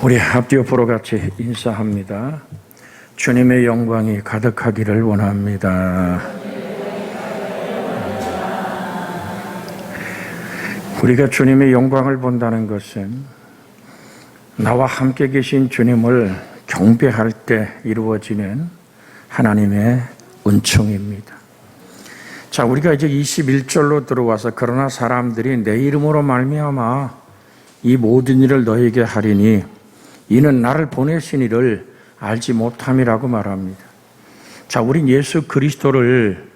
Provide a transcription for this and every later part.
우리 앞뒤 옆으로 같이 인사합니다. 주님의 영광이 가득하기를 원합니다. 우리가 주님의 영광을 본다는 것은 나와 함께 계신 주님을 경배할 때 이루어지는 하나님의 은총입니다. 자, 우리가 이제 21절로 들어와서 그러나 사람들이 내 이름으로 말미암아 이 모든 일을 너에게 하리니 이는 나를 보내신 이를 알지 못함이라고 말합니다. 자, 우린 예수 그리스도를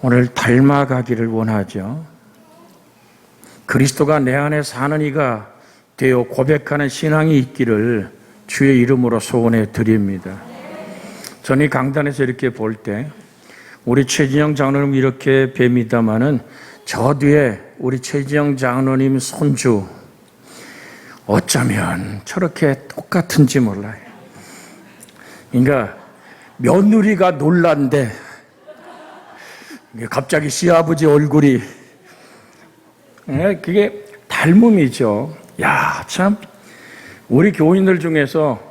오늘 닮아가기를 원하죠. 그리스도가 내 안에 사는 이가 되어 고백하는 신앙이 있기를 주의 이름으로 소원해 드립니다. 저는 이 강단에서 이렇게 볼 때 우리 최진영 장로님 이렇게 뵙니다마는 저 뒤에 우리 최진영 장로님 손주 어쩌면 저렇게 똑같은지 몰라요. 그러니까 며느리가 놀란데 갑자기 시아버지 얼굴이 그게 닮음이죠. 야, 참 우리 교인들 중에서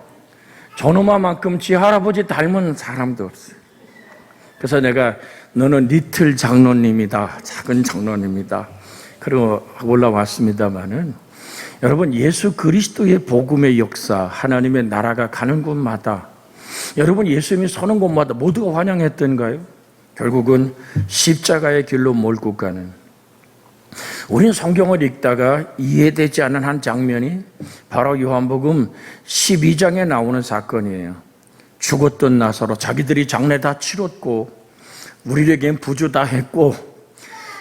저놈아만큼 지 할아버지 닮은 사람도 없어요. 그래서 내가 너는 리틀 장로님이다, 작은 장로님이다 그러고 올라왔습니다마는 여러분, 예수 그리스도의 복음의 역사, 하나님의 나라가 가는 곳마다 여러분 예수님이 서는 곳마다 모두가 환영했던가요? 결국은 십자가의 길로 몰고 가는, 우리는 성경을 읽다가 이해되지 않는 한 장면이 바로 요한복음 12장에 나오는 사건이에요. 죽었던 나사로, 자기들이 장례 다 치렀고 우리에겐 부주 다 했고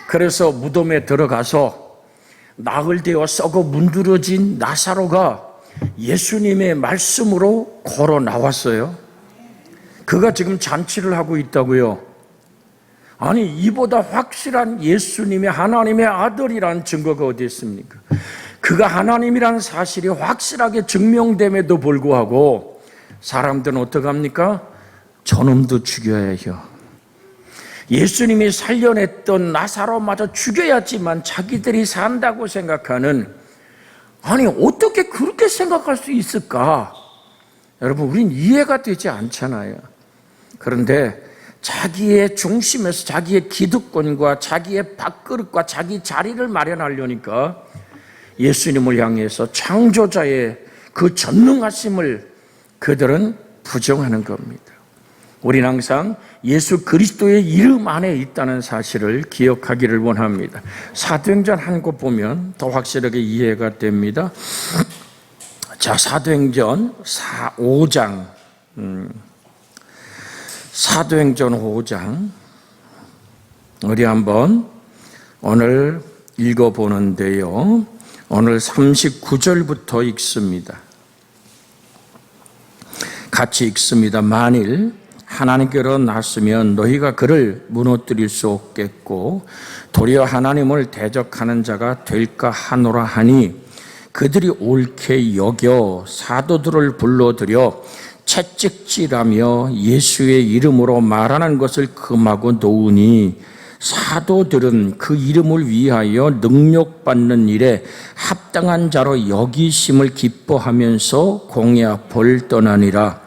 그래서 무덤에 들어가서 나흘 되어 썩어 문드러진 나사로가 예수님의 말씀으로 걸어 나왔어요. 그가 지금 잔치를 하고 있다고요. 아니, 이보다 확실한 예수님의 하나님의 아들이라는 증거가 어디 있습니까? 그가 하나님이라는 사실이 확실하게 증명됨에도 불구하고 사람들은 어떡합니까? 저놈도 죽여야 해요. 예수님이 살려냈던 나사로마저 죽여야지만 자기들이 산다고 생각하는, 아니 어떻게 그렇게 생각할 수 있을까? 여러분, 우린 이해가 되지 않잖아요. 그런데 자기의 중심에서 자기의 기득권과 자기의 밥그릇과 자기 자리를 마련하려니까 예수님을 향해서 창조자의 그 전능하심을 그들은 부정하는 겁니다. 우리는 항상 예수 그리스도의 이름 안에 있다는 사실을 기억하기를 원합니다. 사도행전 한 곳 보면 더 확실하게 이해가 됩니다. 자, 사도행전 5장, 사도행전 5장 우리 한번 오늘 읽어보는데요. 오늘 39절부터 읽습니다. 같이 읽습니다. 만일 하나님께로 났으면 너희가 그를 무너뜨릴 수 없겠고 도리어 하나님을 대적하는 자가 될까 하노라 하니 그들이 옳게 여겨 사도들을 불러들여 채찍질하며 예수의 이름으로 말하는 것을 금하고 놓으니 사도들은 그 이름을 위하여 능력받는 일에 합당한 자로 여기심을 기뻐하면서 공의 앞을 떠나니라.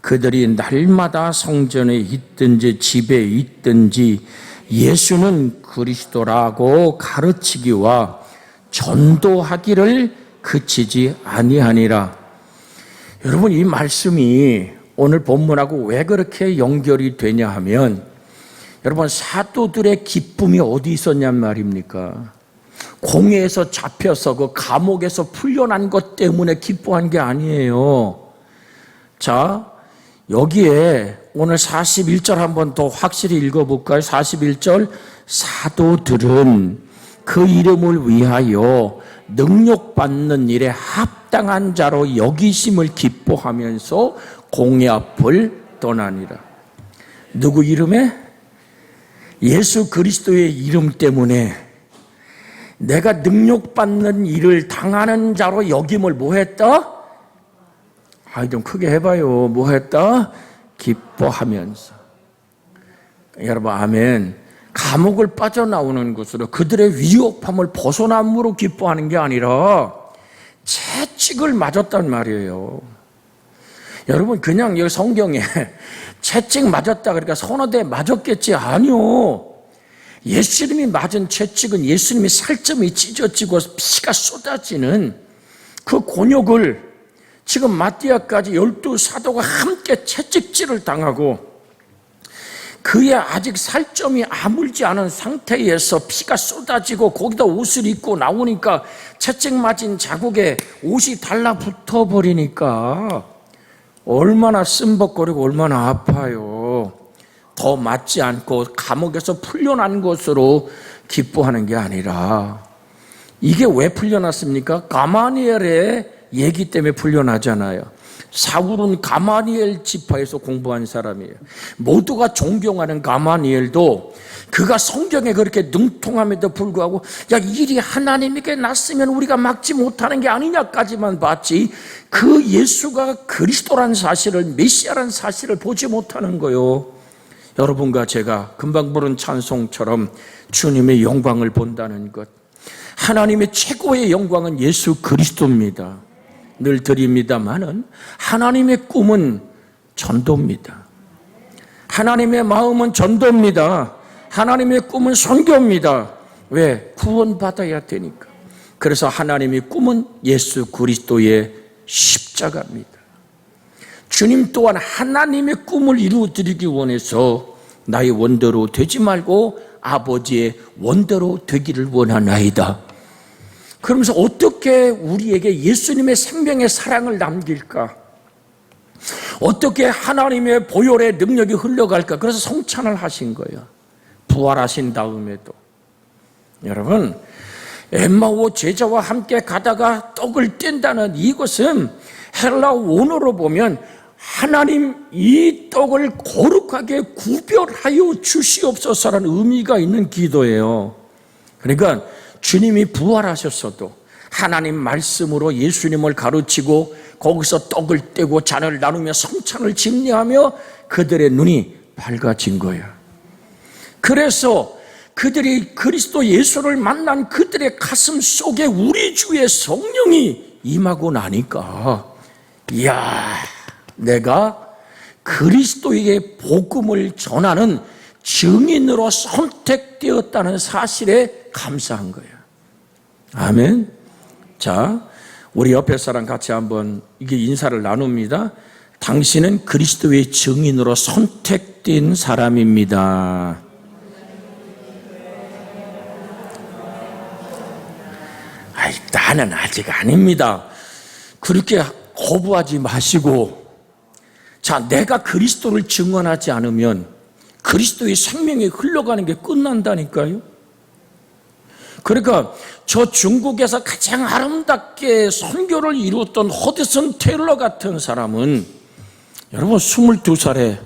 그들이 날마다 성전에 있든지 집에 있든지 예수는 그리스도라고 가르치기와 전도하기를 그치지 아니하니라. 여러분, 이 말씀이 오늘 본문하고 왜 그렇게 연결이 되냐 하면, 여러분, 사도들의 기쁨이 어디 있었냔 말입니까? 공회에서 잡혀서 그 감옥에서 풀려난 것 때문에 기뻐한 게 아니에요. 자, 여기에 오늘 41절 한번 더 확실히 읽어볼까요? 41절, 사도들은 그 이름을 위하여 능력받는 일에 합당한 자로 여기심을 기뻐하면서 공의 앞을 떠나니라. 누구 이름에? 예수 그리스도의 이름 때문에 내가 능력받는 일을 당하는 자로 여김을 뭐 했다? 좀 크게 해봐요. 뭐 했다? 기뻐하면서. 여러분, 아멘. 감옥을 빠져나오는 것으로 그들의 위협함을 벗어남으로 기뻐하는 게 아니라 채찍을 맞았단 말이에요. 여러분, 그냥 여기 성경에 채찍 맞았다 그러니까 서너 대 맞았겠지? 아니요. 예수님이 맞은 채찍은 예수님이 살점이 찢어지고 피가 쏟아지는 그 곤욕을 지금 마띠아까지 12사도가 함께 채찍질을 당하고 그의 아직 살점이 아물지 않은 상태에서 피가 쏟아지고 거기다 옷을 입고 나오니까 채찍 맞은 자국에 옷이 달라붙어 버리니까 얼마나 쓴벅거리고 얼마나 아파요. 더 맞지 않고 감옥에서 풀려난 것으로 기뻐하는 게 아니라 이게 왜 풀려났습니까? 가마니엘의 얘기 때문에 풀려나잖아요. 사울은 가마니엘 지파에서 공부한 사람이에요. 모두가 존경하는 가마니엘도 그가 성경에 그렇게 능통함에도 불구하고 야, 일이 하나님에게 났으면 우리가 막지 못하는 게 아니냐까지만 봤지 그 예수가 그리스도란 사실을, 메시아란 사실을 보지 못하는 거요. 여러분과 제가 금방 부른 찬송처럼 주님의 영광을 본다는 것, 하나님의 최고의 영광은 예수 그리스도입니다. 늘 드립니다마는 하나님의 꿈은 전도입니다. 하나님의 마음은 전도입니다. 하나님의 꿈은 선교입니다. 왜? 구원받아야 되니까. 그래서 하나님의 꿈은 예수 그리스도의 십자가입니다. 주님 또한 하나님의 꿈을 이루어드리기 원해서 나의 원대로 되지 말고 아버지의 원대로 되기를 원하나이다. 그러면서 어떻게 우리에게 예수님의 생명의 사랑을 남길까? 어떻게 하나님의 보혈의 능력이 흘러갈까? 그래서 성찬을 하신 거예요. 부활하신 다음에도. 여러분, 엠마오 제자와 함께 가다가 떡을 뗀다는 이것은 헬라 원어로 보면 하나님 이 떡을 거룩하게 구별하여 주시옵소서라는 의미가 있는 기도예요. 그러니까 주님이 부활하셨어도 하나님 말씀으로 예수님을 가르치고 거기서 떡을 떼고 잔을 나누며 성찬을 집례하며 그들의 눈이 밝아진 거예요. 그래서 그들이 그리스도 예수를 만난 그들의 가슴 속에 우리 주의 성령이 임하고 나니까 이야, 내가 그리스도에게 복음을 전하는 증인으로 선택되었다는 사실에 감사한 거예요. 아멘. 자, 우리 옆에 사람 같이 한번 이게 인사를 나눕니다. 당신은 그리스도의 증인으로 선택된 사람입니다. 아이, 나는 아직 아닙니다. 그렇게 거부하지 마시고, 자, 내가 그리스도를 증언하지 않으면 그리스도의 생명이 흘러가는 게 끝난다니까요. 그러니까 저 중국에서 가장 아름답게 선교를 이루었던 허드슨 테일러 같은 사람은 여러분 22살에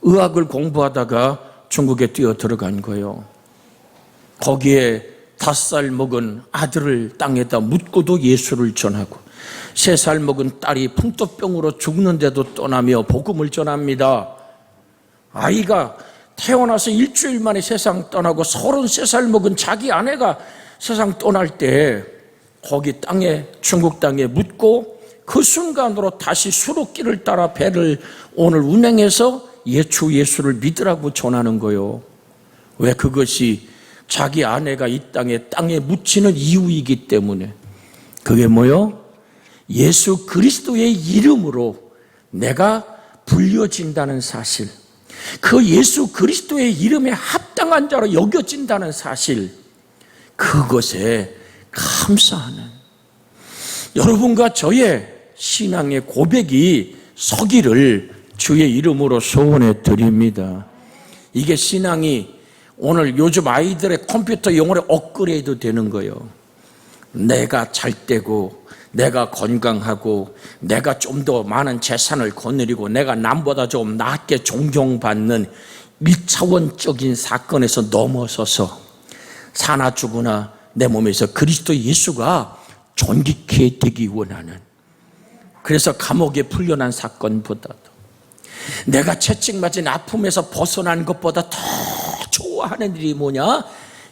의학을 공부하다가 중국에 뛰어 들어간 거예요. 거기에 5살 먹은 아들을 땅에다 묻고도 예수를 전하고 3살 먹은 딸이 풍토병으로 죽는데도 떠나며 복음을 전합니다. 아이가 태어나서 일주일 만에 세상 떠나고 33살 먹은 자기 아내가 세상 떠날 때 거기 땅에, 중국 땅에 묻고 그 순간으로 다시 수로길을 따라 배를 오늘 운행해서 예수를 믿으라고 전하는 거예요. 왜? 그것이 자기 아내가 이 땅에 묻히는 이유이기 때문에. 그게 뭐요? 예수 그리스도의 이름으로 내가 불려진다는 사실, 그 예수 그리스도의 이름에 합당한 자로 여겨진다는 사실, 그것에 감사하는 여러분과 저의 신앙의 고백이 서기를 주의 이름으로 소원해 드립니다. 이게 신앙이 오늘 요즘 아이들의 컴퓨터 용어로 업그레이드 되는 거예요. 내가 잘 되고 내가 건강하고 내가 좀 더 많은 재산을 거느리고 내가 남보다 좀 낫게 존경받는 1차원적인 사건에서 넘어서서 사나 죽으나 내 몸에서 그리스도 예수가 존귀케 되기 원하는, 그래서 감옥에 풀려난 사건보다도 내가 채찍맞은 아픔에서 벗어난 것보다 더 좋아하는 일이 뭐냐?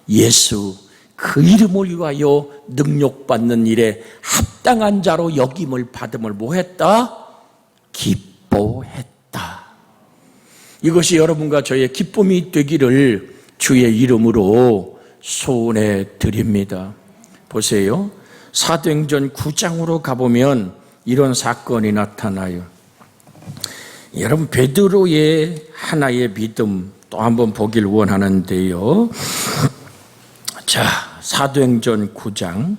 예수 그 이름을 위하여 능력받는 일에 합당한 자로 여김을 받음을 뭐했다? 기뻐했다. 이것이 여러분과 저의 기쁨이 되기를 주의 이름으로 소원해 드립니다. 보세요. 사도행전 9장으로 가보면 이런 사건이 나타나요. 여러분, 베드로의 하나의 믿음 또 한번 보길 원하는데요. 자, 사도행전 9장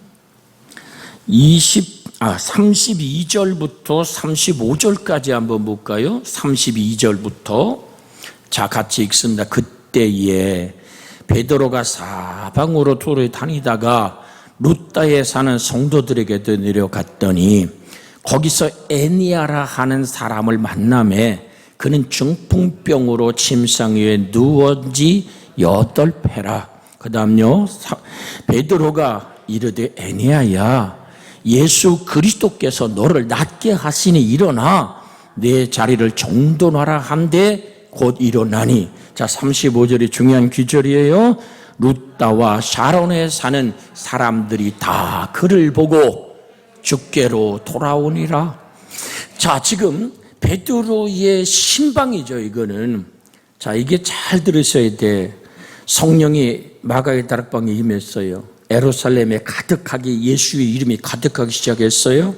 32절부터 35절까지 한번 볼까요? 32절부터 자, 같이 읽습니다. 그때에 베드로가 사방으로 도로 다니다가 루다에 사는 성도들에게도 내려갔더니 거기서 에니아라 하는 사람을 만나매 그는 중풍병으로 침상 위에 누운 지 8회라. 그 다음요, 베드로가 이르되 에니아야, 예수 그리스도께서 너를 낫게 하시니 일어나 내 자리를 정돈하라 한데 곧 일어나니. 자, 35절이 중요한 귀절이에요. 루다와 샤론에 사는 사람들이 다 그를 보고 주께로 돌아오니라. 자, 지금 베드로의 신방이죠, 이거는. 자, 이게 잘 들으셔야 돼. 성령이 마가의 다락방에 임했어요. 예루살렘에 가득하게 예수의 이름이 가득하기 시작했어요.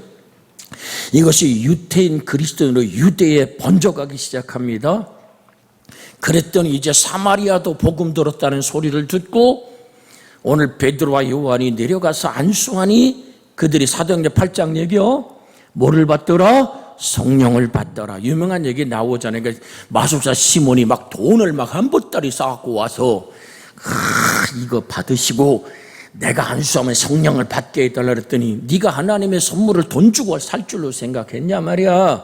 이것이 유태인 그리스도인으로 유대에 번져가기 시작합니다. 그랬더니 이제 사마리아도 복음 들었다는 소리를 듣고 오늘 베드로와 요한이 내려가서 안수하니 그들이 사도행전 8장 얘기요. 뭐를 받더라? 성령을 받더라. 유명한 얘기 나오잖아요. 그러니까 마술사 시몬이 막 돈을 막 한 보따리 쌓고 와서 이거 받으시고 내가 안수하면 성령을 받게 해달라 그랬더니 네가 하나님의 선물을 돈 주고 살 줄로 생각했냐 말이야.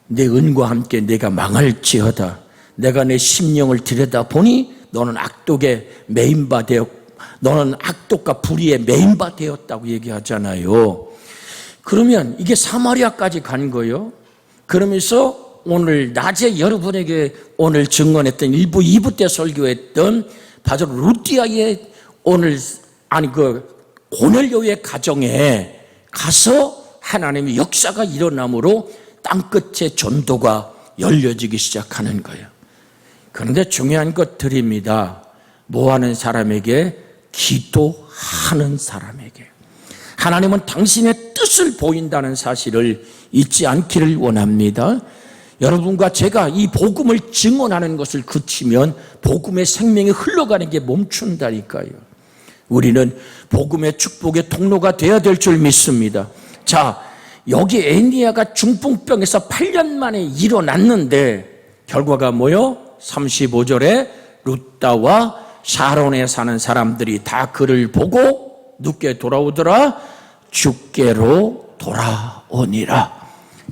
내 은과 함께 내가 망할지어다. 내가 내 심령을 들여다보니 너는 악독에 매인바 되었고 너는 악독과 불의에 매인바 되었다고 얘기하잖아요. 그러면 이게 사마리아까지 간 거예요. 그러면서 오늘 낮에 여러분에게 오늘 증언했던 1부, 2부 때 설교했던 바로 루디아의 오늘 고넬료의 가정에 가서 하나님의 역사가 일어나므로 땅끝에 전도가 열려지기 시작하는 거예요. 그런데 중요한 것들입니다. 뭐하는 사람에게? 기도하는 사람에게. 하나님은 당신의 뜻을 보인다는 사실을 잊지 않기를 원합니다. 여러분과 제가 이 복음을 증언하는 것을 그치면 복음의 생명이 흘러가는 게 멈춘다니까요. 우리는 복음의 축복의 통로가 되어야 될 줄 믿습니다. 자, 여기 에니아가 중풍병에서 8년 만에 일어났는데 결과가 뭐요? 35절에 루다와 샤론에 사는 사람들이 다 그를 보고 누께 돌아오더라? 주께로 돌아오니라.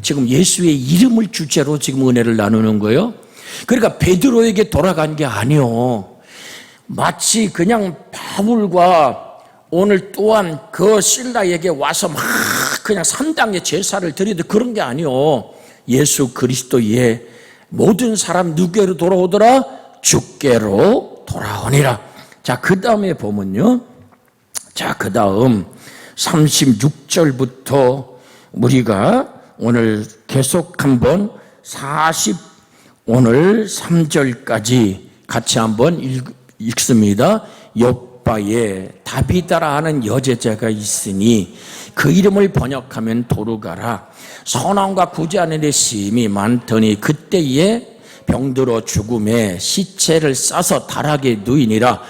지금 예수의 이름을 주제로 지금 은혜를 나누는 거예요. 그러니까 베드로에게 돌아간 게 아니요. 마치 그냥 바울과 오늘 또한 그 실라에게 와서 막 그냥 산당에 제사를 드리듯 그런 게 아니요. 예수 그리스도의 모든 사람 누구로 돌아오더라? 주께로 돌아오니라. 자, 그 다음에 보면요. 자, 그 다음 36절부터 우리가 오늘 계속 한번 오늘 3절까지 같이 한번 읽습니다. 욥바에 다비다라 하는 여제자가 있으니 그 이름을 번역하면 도르가라. 선함과 구제하는 데 심이 많더니 그때에 병들어 죽음에 시체를 싸서 다락에 누이니라.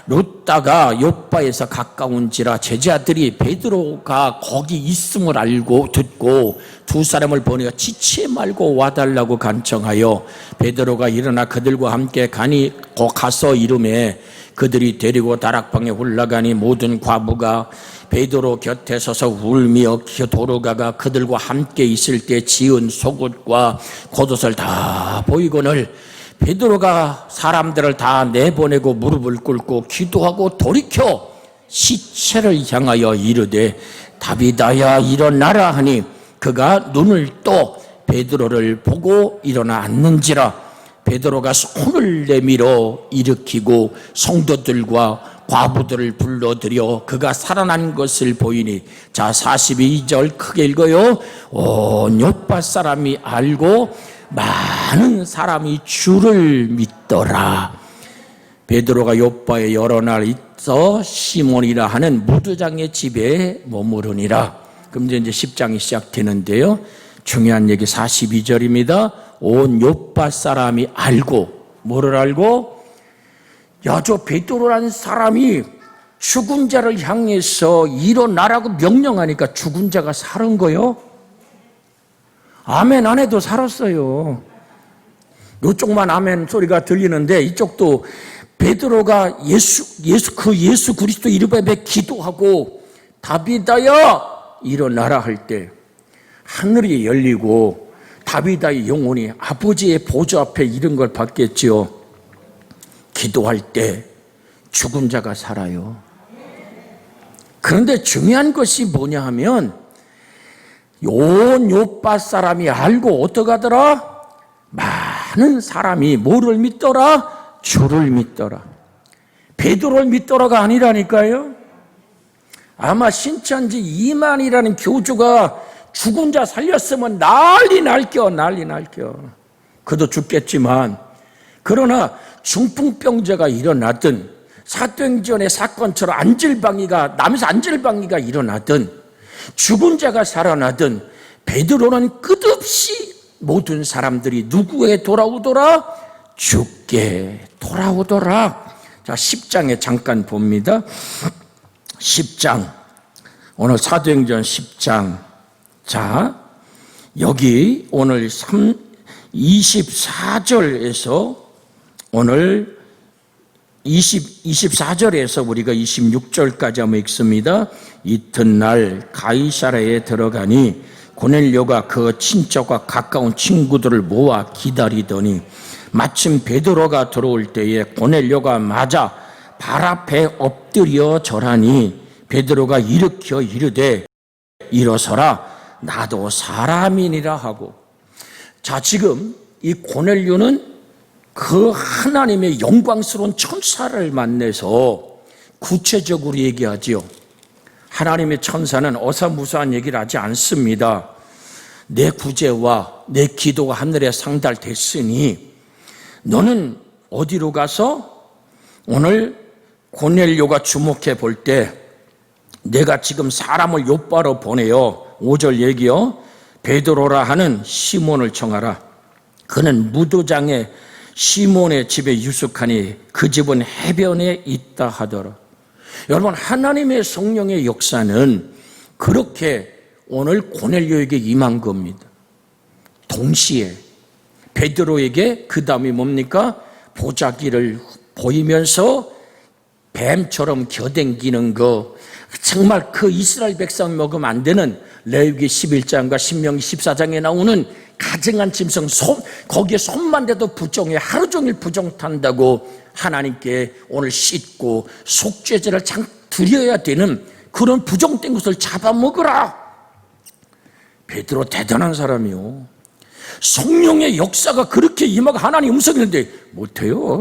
루다가 욥바에서 가까운지라 제자들이 베드로가 거기 있음을 알고 듣고 두 사람을 보내어 지체 말고 와달라고 간청하여 베드로가 일어나 그들과 함께 가서 이름에 그들이 데리고 다락방에 올라가니 모든 과부가 베드로 곁에 서서 울며 도르가가 그들과 함께 있을 때 지은 속옷과 겉옷을 다 보이거늘 베드로가 사람들을 다 내보내고 무릎을 꿇고 기도하고 돌이켜 시체를 향하여 이르되 다비다야 일어나라 하니 그가 눈을 떠 베드로를 보고 일어나 앉는지라. 베드로가 손을 내밀어 일으키고 성도들과 과부들을 불러들여 그가 살아난 것을 보이니. 자, 42절 크게 읽어요. 온 요파 사람이 알고 많은 사람이 주를 믿더라. 베드로가 요파에 여러 날 있어 시몬이라 하는 무두장의 집에 머무르니라. 그럼 이제 10장이 시작되는데요. 중요한 얘기 42절입니다. 온 요파 사람이 알고, 뭐를 알고? 야, 저 베드로라는 사람이 죽은 자를 향해서 일어나라고 명령하니까 죽은 자가 살은 거요? 아멘 안 해도 살았어요. 이쪽만 아멘 소리가 들리는데 이쪽도 베드로가 예수 그리스도 이름에 기도하고 다비다야 일어나라 할 때 하늘이 열리고 다비다의 영혼이 아버지의 보좌 앞에 이런 걸 받겠지요. 기도할 때 죽은 자가 살아요. 그런데 중요한 것이 뭐냐 하면 온 요파 사람이 알고 어떡하더라? 많은 사람이 뭐를 믿더라? 주를 믿더라. 베드로를 믿더라가 아니라니까요. 아마 신천지 2만이라는 교주가 죽은 자 살렸으면 난리 날겨. 그도 죽겠지만, 그러나 중풍병자가 일어나든 사도행전의 사건처럼 남에서 안질방이가 일어나든 죽은 자가 살아나든 베드로는 끝없이 모든 사람들이 누구에게 돌아오더라? 주께 돌아오더라. 자, 10장에 잠깐 봅니다. 10장, 오늘 사도행전 10장. 자, 여기 오늘 24절에서 오늘 24절에서 우리가 26절까지 한번 읽습니다. 이튿날 가이사랴에 들어가니 고넬료가 그 친척과 가까운 친구들을 모아 기다리더니 마침 베드로가 들어올 때에 고넬료가 맞아 발 앞에 엎드려 절하니 베드로가 일으켜 이르되 일어서라 나도 사람이니라 하고. 자, 지금 이 고넬료는 그 하나님의 영광스러운 천사를 만나서 구체적으로 얘기하지요. 하나님의 천사는 어사무사한 얘기를 하지 않습니다. 내 구제와 내 기도가 하늘에 상달됐으니 너는 어디로 가서 오늘 고넬료가 주목해 볼 때 내가 지금 사람을 요바로 보내요. 5절 얘기요. 베드로라 하는 시몬을 청하라. 그는 무도장에 시몬의 집에 유숙하니 그 집은 해변에 있다 하더라. 여러분, 하나님의 성령의 역사는 그렇게 오늘 고넬료에게 임한 겁니다. 동시에 베드로에게 그 다음이 뭡니까? 보자기를 보이면서 뱀처럼 겨댕기는 거, 정말 그 이스라엘 백성 먹으면 안 되는 레위기 11장과 신명기 14장에 나오는 가증한 짐승, 거기에 손만 대도 부정해, 하루 종일 부정 탄다고 하나님께 오늘 씻고 속죄제를 드려야 되는 그런 부정된 것을 잡아먹으라. 베드로 대단한 사람이요. 성령의 역사가 그렇게 임하고 하나님 음성이는데 못해요.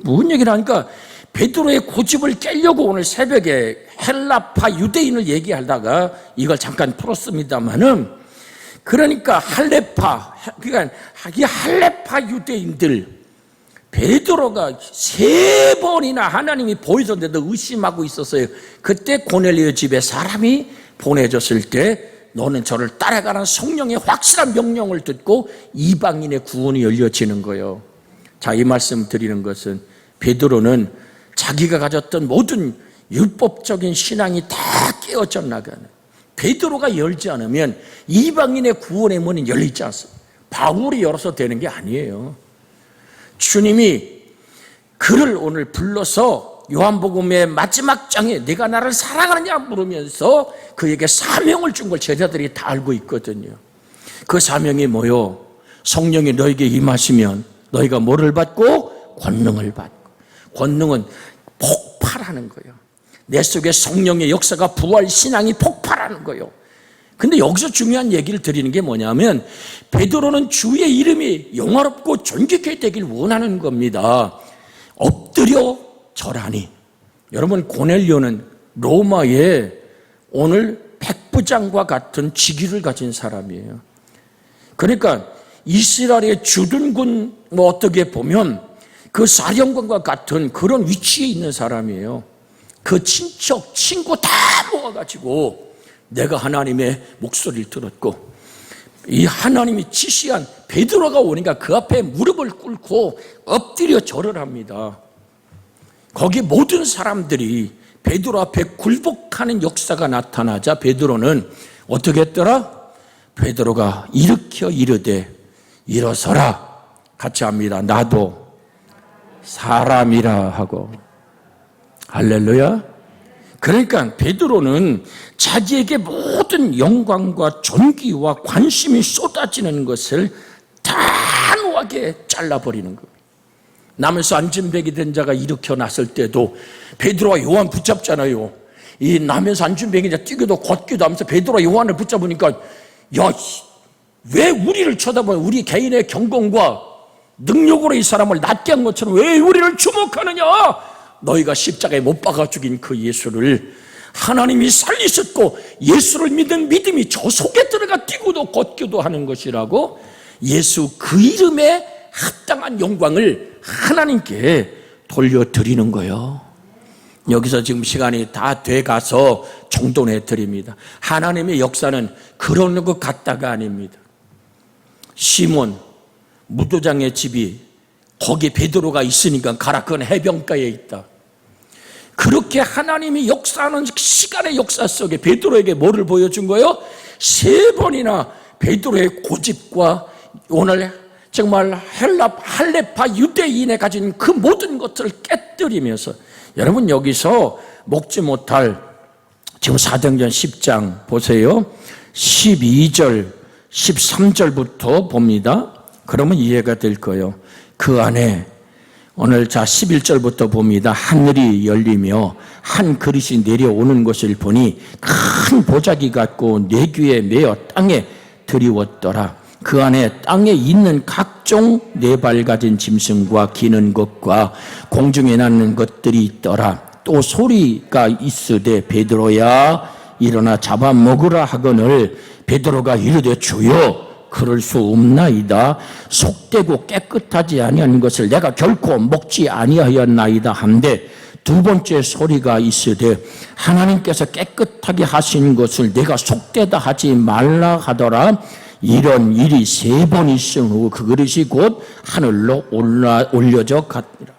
무슨 얘기를 하니까 베드로의 고집을 깨려고 오늘 새벽에 헬라파 유대인을 얘기하다가 이걸 잠깐 풀었습니다만은, 그러니까 그러니까 이 할레파 유대인들 베드로가 3번이나 하나님이 보이던데도 의심하고 있었어요. 그때 고넬료 집에 사람이 보내졌을 때 너는 저를 따라가는 성령의 확실한 명령을 듣고 이방인의 구원이 열려지는 거예요. 자, 이 말씀 드리는 것은 베드로는 자기가 가졌던 모든 율법적인 신앙이 다 깨어져 나가는, 베드로가 열지 않으면 이방인의 구원의 문이 열리지 않습니다. 바울이 열어서 되는 게 아니에요. 주님이 그를 오늘 불러서 요한복음의 마지막 장에 내가 나를 사랑하느냐 물으면서 그에게 사명을 준 걸 제자들이 다 알고 있거든요. 그 사명이 뭐요? 성령이 너에게 임하시면 너희가 뭐를 받고? 권능을 받고. 권능은 폭발하는 거예요. 내 속에 성령의 역사가 부활 신앙이 폭발하는 거예요. 근데 여기서 중요한 얘기를 드리는 게 뭐냐면 베드로는 주의 이름이 영화롭고 존귀케 되길 원하는 겁니다. 엎드려 절하니 여러분, 고넬료는 로마의 오늘 백부장과 같은 직위를 가진 사람이에요. 그러니까 이스라엘의 주둔군 어떻게 보면 그 사령관과 같은 그런 위치에 있는 사람이에요. 그 친척, 친구 다 모아가지고 내가 하나님의 목소리를 들었고 이 하나님이 지시한 베드로가 오니까 그 앞에 무릎을 꿇고 엎드려 절을 합니다. 거기 모든 사람들이 베드로 앞에 굴복하는 역사가 나타나자 베드로는 어떻게 했더라? 베드로가 일으켜 이르되 일어서라. 같이 합니다. 나도 사람이라 하고. 할렐루야. 그러니까 베드로는 자기에게 모든 영광과 존귀와 관심이 쏟아지는 것을 단호하게 잘라버리는 겁니다. 남에서 안진뱅이 된 자가 일으켜 났을 때도 베드로와 요한 붙잡잖아요. 이 남에서 안진뱅이 자 뛰기도 걷기도 하면서 베드로와 요한을 붙잡으니까 야, 왜 우리를 쳐다봐요? 우리 개인의 경건과 능력으로 이 사람을 낫게 한 것처럼 왜 우리를 주목하느냐? 너희가 십자가에 못 박아 죽인 그 예수를 하나님이 살리셨고 예수를 믿은 믿음이 저 속에 들어가 뛰고도 걷기도 하는 것이라고 예수 그 이름에 합당한 영광을 하나님께 돌려드리는 거예요. 여기서 지금 시간이 다 돼가서 정돈해 드립니다. 하나님의 역사는 그런 것 같다가 아닙니다. 시몬 무도장의 집이 거기 베드로가 있으니까 가라. 그건 해변가에 있다. 그렇게 하나님이 역사하는 시간의 역사 속에 베드로에게 뭐를 보여준 거예요? 3번이나 베드로의 고집과 오늘 정말 할레파 유대인에 가진 그 모든 것들을 깨뜨리면서 여러분 여기서 먹지 못할 지금 사도행전 10장 보세요. 12절 13절부터 봅니다. 그러면 이해가 될 거예요. 그 안에 오늘 11절부터 봅니다. 하늘이 열리며 한 그릇이 내려오는 것을 보니 큰 보자기 같고 네 귀에 매어 땅에 드리웠더라. 그 안에 땅에 있는 각종 네 발 가진 짐승과 기는 것과 공중에 나는 것들이 있더라. 또 소리가 있으되 베드로야 일어나 잡아먹으라 하거늘 베드로가 이르되 주여 그럴 수 없나이다. 속되고 깨끗하지 아니한 것을 내가 결코 먹지 아니하였나이다 한데 두 번째 소리가 있으되 하나님께서 깨끗하게 하신 것을 내가 속되다 하지 말라 하더라. 이런 일이 3번 있은 후 그 그릇이 곧 하늘로 올려져 갔더라.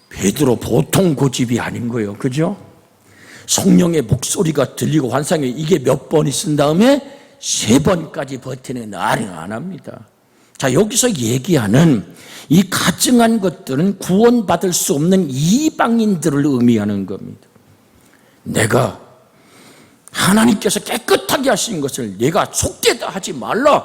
베드로 보통 고집이 아닌 거예요. 그죠? 성령의 목소리가 들리고 환상에 이게 몇 번 있은 다음에 3번까지 버티는 나를 안 합니다. 자, 여기서 얘기하는 이 가증한 것들은 구원받을 수 없는 이방인들을 의미하는 겁니다. 내가 하나님께서 깨끗하게 하신 것을 내가 속되다 하지 말라.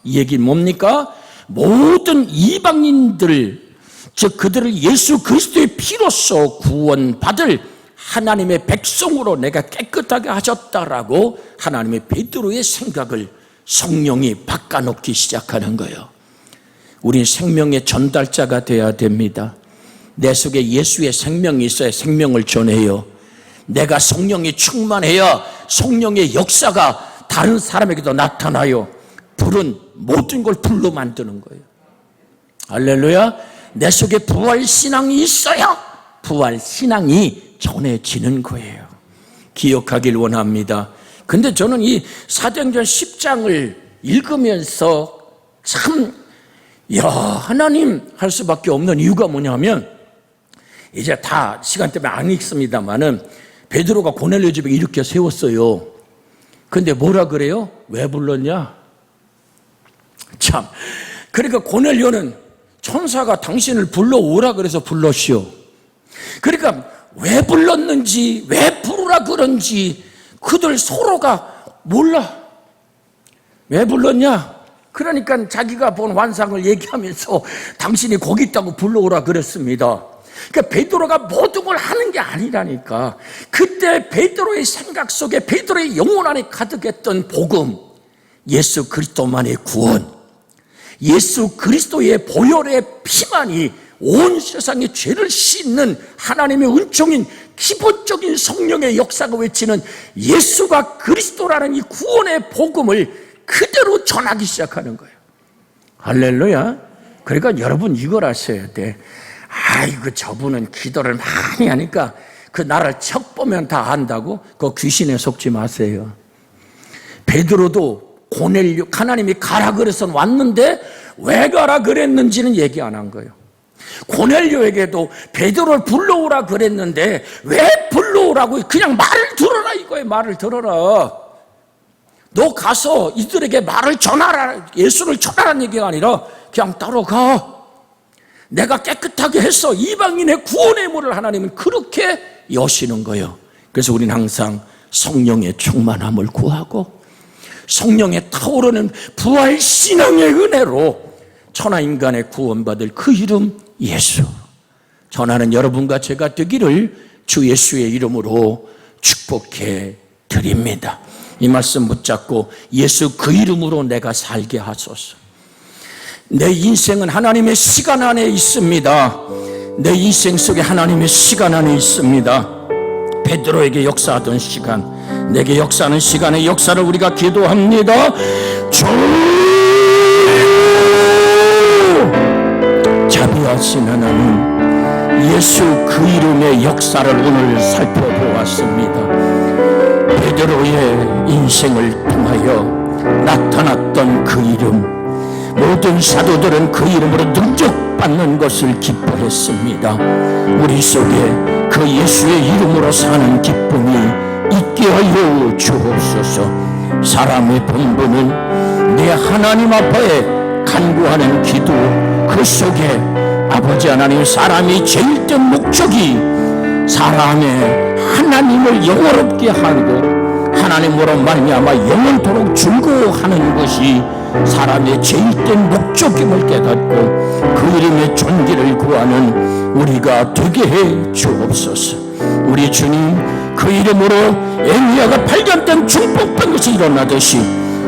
이 얘기는 뭡니까? 모든 이방인들, 즉 그들을 예수 그리스도의 피로써 구원받을 하나님의 백성으로 내가 깨끗하게 하셨다라고 하나님의 베드로의 생각을 성령이 바꿔놓기 시작하는 거예요. 우리 생명의 전달자가 되어야 됩니다. 내 속에 예수의 생명이 있어야 생명을 전해요. 내가 성령이 충만해야 성령의 역사가 다른 사람에게도 나타나요. 불은 모든 걸 불로 만드는 거예요. 할렐루야. 내 속에 부활신앙이 있어야 부활신앙이 전해지는 거예요. 기억하길 원합니다. 근데 저는 이 사도행전 10장을 읽으면서 참 하나님 할 수밖에 없는 이유가 뭐냐면 이제 다 시간 때문에 안 읽습니다만은 베드로가 고넬료 집에 일으켜 세웠어요. 근데 뭐라 그래요? 왜 불렀냐? 참, 그러니까 고넬료는 천사가 당신을 불러오라 그래서 불렀시오. 그러니까 왜 불렀는지 왜 부르라 그런지 그들 서로가 몰라. 왜 불렀냐? 그러니까 자기가 본 환상을 얘기하면서 당신이 거기 있다고 불러오라 그랬습니다. 그러니까 베드로가 모든 걸 하는 게 아니라니까. 그때 베드로의 생각 속에 베드로의 영혼 안에 가득했던 복음, 예수 그리스도만의 구원, 예수 그리스도의 보혈의 피만이 온 세상의 죄를 씻는 하나님의 은총인 기본적인 성령의 역사가 외치는 예수가 그리스도라는 이 구원의 복음을 그대로 전하기 시작하는 거예요. 할렐루야. 그러니까 여러분 이걸 아셔야 돼. 아이고 저분은 기도를 많이 하니까 그 나를 척 보면 다 안다고? 그 귀신에 속지 마세요. 베드로도 고넬료, 하나님이 가라 그래서 왔는데 왜 가라 그랬는지는 얘기 안 한 거예요. 고넬료에게도 베드로를 불러오라 그랬는데 왜 불러오라고? 그냥 말을 들어라 이거예요. 말을 들어라. 너 가서 이들에게 말을 전하라, 예수를 전하라는 얘기가 아니라 그냥 따라가. 내가 깨끗하게 해서 이방인의 구원의 문을 하나님은 그렇게 여시는 거예요. 그래서 우리는 항상 성령의 충만함을 구하고 성령의 타오르는 부활 신앙의 은혜로 천하인간의 구원받을 그 이름 예수, 전하는 여러분과 제가 되기를 주 예수의 이름으로 축복해 드립니다. 이 말씀 붙잡고 예수 그 이름으로 내가 살게 하소서. 내 인생은 하나님의 시간 안에 있습니다. 내 인생 속에 하나님의 시간 안에 있습니다. 베드로에게 역사하던 시간, 내게 역사하는 시간의 역사를 우리가 기도합니다. 주 자비하신 하나님, 예수 그 이름의 역사를 오늘 살펴보았습니다. 베드로의 인생을 통하여 나타났던 그 이름, 모든 사도들은 그 이름으로 능력받는 것을 기뻐했습니다. 우리 속에 그 예수의 이름으로 사는 기쁨이 있게 하여 주옵소서. 사람의 본분은 내 하나님 앞에 간구하는 기도, 그 속에 아버지 하나님, 사람이 제일 된 목적이 사람의 하나님을 영원롭게 하고 하나님으로 말미암아 영원토록 즐거워하는 것이 사람의 제일된 목적임을 깨닫고 그 이름의 존귀를 구하는 우리가 되게 해 주옵소서. 우리 주님, 그 이름으로 엘리야가 발견된 중복된 것이 일어나듯이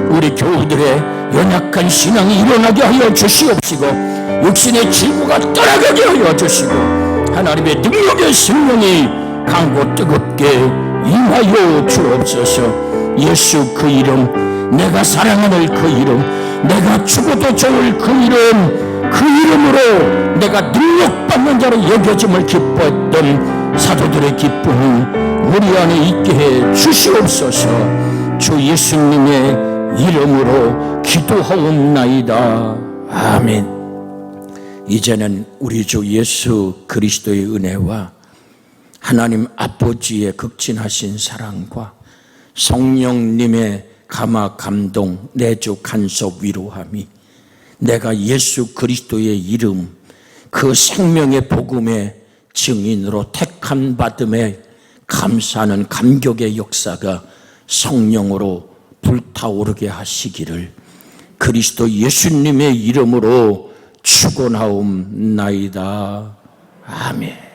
우리 교우들의 연약한 신앙이 일어나게 하여 주시옵시고 육신의 질고가 떠나가게 하여 주시고 하나님의 능력의 생명이 강고 뜨겁게 임하여 주옵소서. 예수 그 이름, 내가 사랑하는 그 이름, 내가 죽어도 좋을 그 이름, 그 이름으로 내가 능력받는 자로 여겨짐을 기뻐했던 사도들의 기쁨이 우리 안에 있게 해 주시옵소서. 주 예수님의 이름으로 기도하옵나이다. 아멘. 이제는 우리 주 예수 그리스도의 은혜와 하나님 아버지의 극진하신 사랑과 성령님의 감화 감동 내주 간섭 위로함이 내가 예수 그리스도의 이름 그 생명의 복음의 증인으로 택함 받음에 감사하는 감격의 역사가 성령으로 불타오르게 하시기를 그리스도 예수님의 이름으로 축원하옵나이다. 아멘.